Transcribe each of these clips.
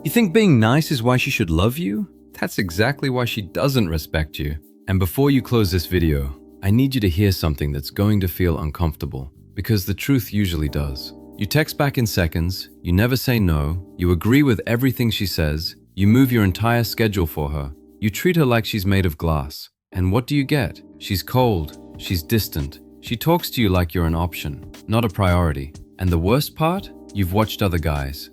You think being nice is why she should love you? That's exactly why she doesn't respect you. And before you close this video, I need you to hear something that's going to feel uncomfortable, because the truth usually does. You text back in seconds, you never say no, you agree with everything she says, you move your entire schedule for her, you treat her like she's made of glass. And what do you get? She's cold, she's distant, she talks to you like you're an option, not a priority. And the worst part? You've watched other guys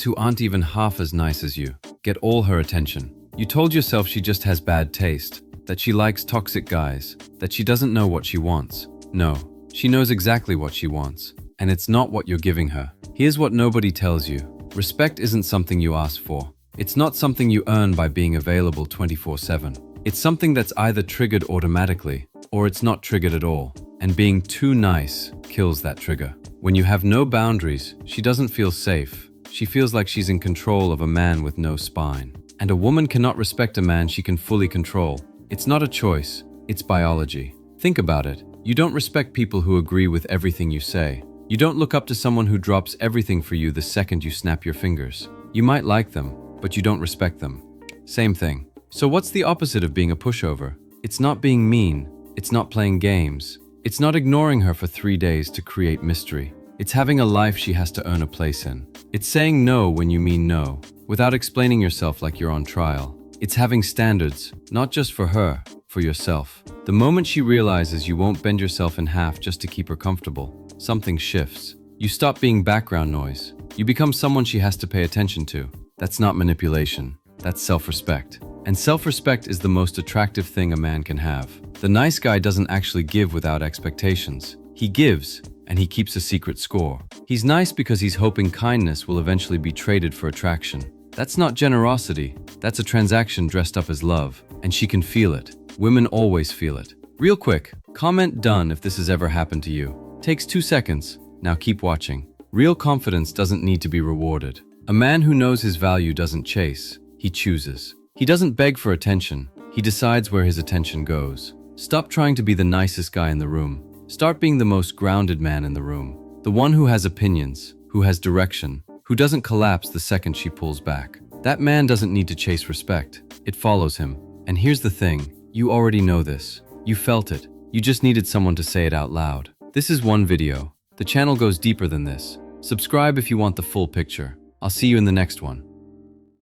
who aren't even half as nice as you, get all her attention. You told yourself she just has bad taste, that she likes toxic guys, that she doesn't know what she wants. No, she knows exactly what she wants, and it's not what you're giving her. Here's what nobody tells you. Respect isn't something you ask for. It's not something you earn by being available 24/7. It's something that's either triggered automatically, or it's not triggered at all. And being too nice kills that trigger. When you have no boundaries, she doesn't feel safe. She feels like she's in control of a man with no spine. And a woman cannot respect a man she can fully control. It's not a choice, it's biology. Think about it. You don't respect people who agree with everything you say. You don't look up to someone who drops everything for you the second you snap your fingers. You might like them, but you don't respect them. Same thing. So what's the opposite of being a pushover? It's not being mean. It's not playing games. It's not ignoring her for 3 days to create mystery. It's having a life she has to earn a place in. It's saying no when you mean no, without explaining yourself like you're on trial. It's having standards, not just for her, for yourself. The moment she realizes you won't bend yourself in half just to keep her comfortable, something shifts. You stop being background noise. You become someone she has to pay attention to. That's not manipulation. That's self-respect. And self-respect is the most attractive thing a man can have. The nice guy doesn't actually give without expectations. He gives, and he keeps a secret score. He's nice because he's hoping kindness will eventually be traded for attraction. That's not generosity. That's a transaction dressed up as love, and she can feel it. Women always feel it. Real quick, comment done if this has ever happened to you. Takes 2 seconds. Now keep watching. Real confidence doesn't need to be rewarded. A man who knows his value doesn't chase, he chooses. He doesn't beg for attention. He decides where his attention goes. Stop trying to be the nicest guy in the room. Start being the most grounded man in the room. The one who has opinions, who has direction, who doesn't collapse the second she pulls back. That man doesn't need to chase respect. It follows him. And here's the thing, you already know this. You felt it. You just needed someone to say it out loud. This is one video. The channel goes deeper than this. Subscribe if you want the full picture. I'll see you in the next one.